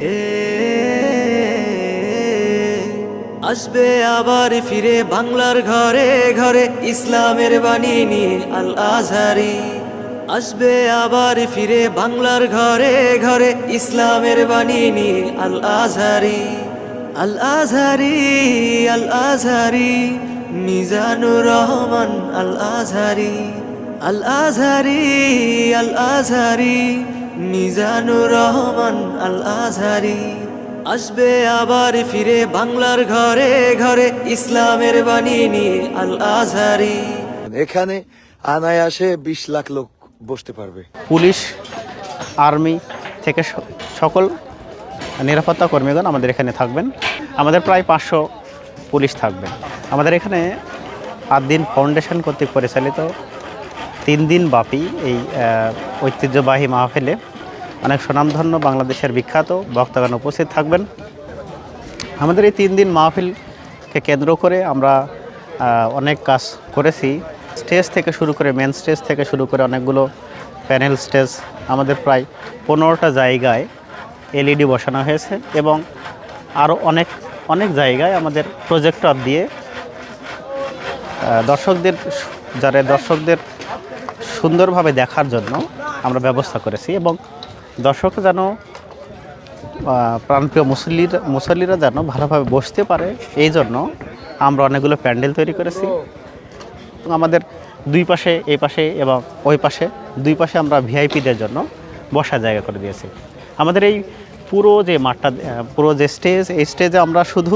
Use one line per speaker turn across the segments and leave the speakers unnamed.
এ আসবে আবার ফিরে বাংলার ঘরে ঘরে ইসলামের বাণী নিয়ে আল আজহারি। আসবে আবার ফিরে বাংলার ঘরে ঘরে ইসলামের বাণী নিয়ে আল আজহারি। আল আজহারি, আল আজহারি, মিজানুর রহমান আল আজহারি। আল আজহারি, আল আজহারি, মিজানুর রহমান আল আজহারি। আসবে আবার ফিরে বাংলার ঘরে ঘরে ইসলামের বাণী নিয়ে আল আজহারি।
এখানে অনায়াসে 20 লাখ লোক বসতে পারবে।
পুলিশ, আর্মি থেকে সকল নিরাপত্তা কর্মীগণ আমাদের এখানে থাকবেন। আমাদের প্রায় 500 পুলিশ থাকবে। আমাদের এখানে আদ্দিন ফাউন্ডেশন কর্তৃক পরিচালিত 3 দিন ব্যাপী এই ঐতিহ্যবাহী মাহফিলে অনেক সুনামধন্য বাংলাদেশের বিখ্যাত বক্তাগণ উপস্থিত থাকবেন। আমাদের এই 3 দিন মাহফিলকে কেন্দ্র করে আমরা অনেক কাজ করেছি। স্টেজ থেকে শুরু করে মেন স্টেজ থেকে শুরু করে অনেকগুলো প্যানেল স্টেজ আমাদের প্রায় 15টা জায়গায় এলইডি বসানো হয়েছে এবং আরও অনেক জায়গায় আমাদের প্রজেক্টর দিয়ে দর্শকদের সুন্দরভাবে দেখার জন্য আমরা ব্যবস্থা করেছি এবং দর্শক যেন প্রাণপ্রিয় মুসল্লিরা যেন ভালোভাবে বসতে পারে এই জন্য আমরা অনেকগুলো প্যান্ডেল তৈরি করেছি। আমাদের দুই পাশে, এই পাশে এবং ওই পাশে, দুই পাশে আমরা ভিআইপিদের জন্য বসার জায়গা করে দিয়েছি। আমাদের এই পুরো যে মাঠটা, পুরো যে স্টেজ, এই স্টেজে আমরা শুধু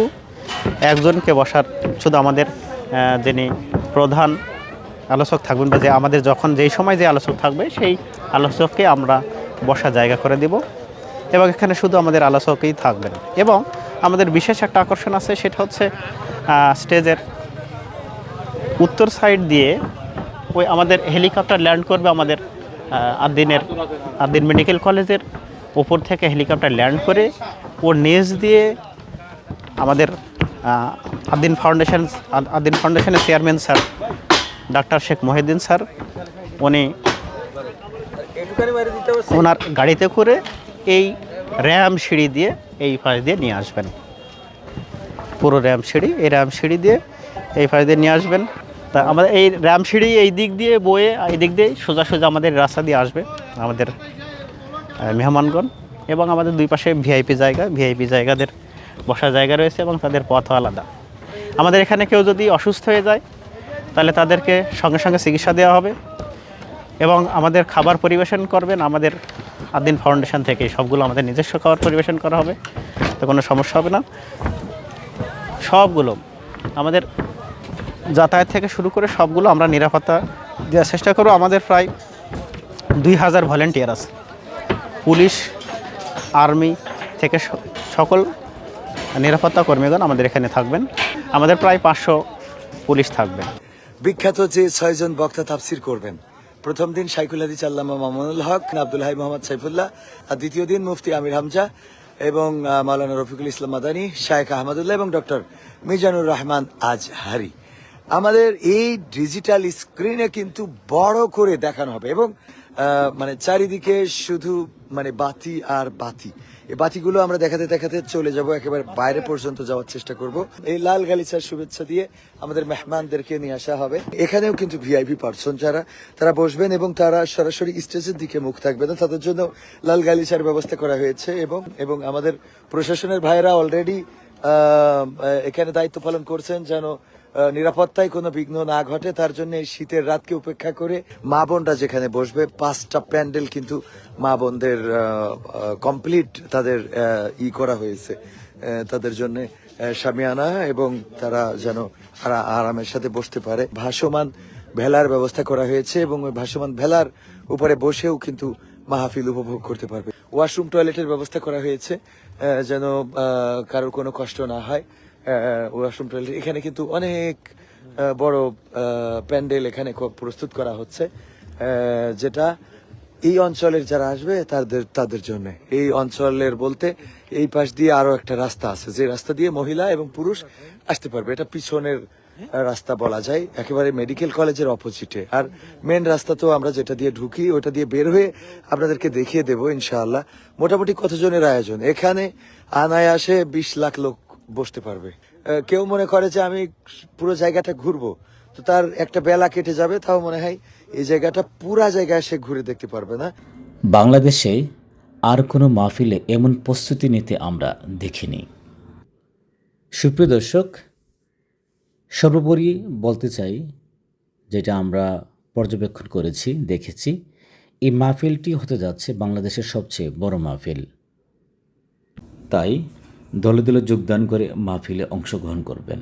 একজনকে বসার, শুধু আমাদের যিনি প্রধান আলোচক থাকবেন বা যে আমাদের যখন যেই সময় যে আলোচক থাকবে সেই আলোচককে আমরা বসার জায়গা করে দেব এবং এখানে শুধু আমাদের আলোচকই থাকবেন। এবং আমাদের বিশেষ একটা আকর্ষণ আছে, সেটা হচ্ছে স্টেজের উত্তর সাইড দিয়ে ওই আমাদের হেলিকপ্টার ল্যান্ড করবে আমাদের আদ্দিন মেডিকেল কলেজের ওপর থেকে হেলিকপ্টার ল্যান্ড করে ওর নিচ দিয়ে আমাদের আদ্দিন ফাউন্ডেশনের chairman sir doctor Sheikh Mohiuddin sir, উনি ওনার গাড়িতে করে এই র্যাম সিঁড়ি দিয়ে এই পাশ দিয়ে নিয়ে আসবেন। পুরো র্যাম সিঁড়ি দিয়ে এই পাশ দিয়ে নিয়ে আসবেন। তা আমাদের এই র্যাম সিঁড়ি এই দিক দিয়ে বয়ে এই দিক দিয়ে সোজা আমাদের রাস্তা দিয়ে আসবে আমাদের মেহমানগণ এবং আমাদের দুই পাশে ভিআইপি জায়গাদের বসার জায়গা রয়েছে এবং তাদের পথও আলাদা। আমাদের এখানে কেউ যদি অসুস্থ হয়ে যায় তাহলে তাদেরকে সঙ্গে সঙ্গে চিকিৎসা দেওয়া হবে এবং আমাদের খাবার পরিবেশন করবেন আমাদের আদ্দিন ফাউন্ডেশন থেকে। সবগুলো আমাদের নিজস্ব খাবার পরিবেশন করা হবে, তো কোনো সমস্যা হবে না। সবগুলো আমাদের যাতায়াত থেকে শুরু করে সবগুলো আমরা নিরাপত্তা দেওয়ার চেষ্টা করব। আমাদের প্রায় 2000 ভলেন্টিয়ার আছে। পুলিশ, আর্মি থেকে সকল নিরাপত্তা কর্মীগণ আমাদের এখানে থাকবেন। আমাদের প্রায় 500 পুলিশ থাকবে।
বিখ্যাত যে 6 জন বক্তা তাফসির করবেন, প্রথম দিন শাইখুল হাদিস আল্লামা মামুনুল হক, আব্দুল হাই মোহাম্মদ সাইফুল্লাহ, আর দ্বিতীয় দিন মুফতি আমির হামজা এবং মাওলানা রফিকুল ইসলাম মাদানী, শায়েখ আহমদুল্লাহ এবং ডক্টর মিজানুর রহমান আজহারি। আমাদের এই ডিজিটাল স্ক্রিনে কিন্তু বড় করে দেখানো হবে এবং মানে চারিদিকে শুধু মানে বাতি আর বাতি। এই বাতিগুলো আমরা দেখাতে চলে যাব, একেবারে বাইরে পর্যন্ত যাওয়ার চেষ্টা করব। এই লাল গালিচার শুভেচ্ছা দিয়ে আমাদের মেহমানদেরকে নিয়ে আসা হবে। এখানেও কিন্তু ভিআইপি পার্সন তারা বসবেন এবং তারা সরাসরি স্টেজের দিকে মুখ থাকবে না, তাদের জন্য লাল গালিচার ব্যবস্থা করা হয়েছে এবং আমাদের প্রশাসনের ভাইরা অলরেডি এখানে দায়িত্ব পালন করছেন যেন নিরাপত্তায় কোনো বিঘ্ন না ঘটে। তার জন্য এই শীতের রাতকে উপেক্ষা করে মা বোনরা যেখানে বসবে 5টা প্যান্ডেল কিন্তু মা বোনদের কমপ্লিট তাদের করা হয়েছে তাদের জন্য শামিয়ানা, এবং তারা যেন আরামের সাথে বসতে পারে। ভাসমান ভেলার ব্যবস্থা করা হয়েছে এবং ওই ভাসমান ভেলার উপরে বসেও কিন্তু মাহফিল উপভোগ করতে পারবে। ওয়াশরুম টয়লেটের ব্যবস্থা করা হয়েছে যেন কারোর কোনো কষ্ট না হয়। ওয়াশরুম টয়লেট এখানে কিন্তু অনেক বড় প্যান্ডেল এখানে প্রস্তুত করা হচ্ছে, যেটা এই অঞ্চলের যারা আসবে তাদের জন্য। এই অঞ্চলের বলতে এই পাশ দিয়ে আরো একটা রাস্তা আছে, যে রাস্তা দিয়ে মহিলা এবং পুরুষ আসতে পারবে। এটা পিছনের রাস্তা বলা যায়, একেবারে মেডিকেল কলেজের অপোজিটে। আর মেন রাস্তা তো আমরা যেটা দিয়ে ঢুকি ওটা দিয়ে বের হয়ে আপনাদেরকে দেখিয়ে দেবো ইনশাআল্লাহ। মোটামুটি কতজনের আয়োজন এখানে? আনায়াসে 20 লাখ লোক বসতে পারবে। কেউ মনে করে যে আমি পুরো জায়গাটা ঘুরবো, তো তার একটা বেলা কেটে যাবে। তাও মনে হয় এই জায়গাটা পুরা জায়গায় সে ঘুরে দেখতে পারবে না।
বাংলাদেশে আর কোনো মাহফিলে এমন প্রস্তুতি নিতে আমরা দেখিনি। সুপ্রিয় দর্শক, সর্বোপরি বলতে চাই, যেটা আমরা পর্যবেক্ষণ করেছি, দেখেছি, এই মাহফিলটি হতে যাচ্ছে বাংলাদেশের সবচেয়ে বড় মাহফিল। তাই দলে দলে যোগদান করে মাহফিলে অংশগ্রহণ করবেন।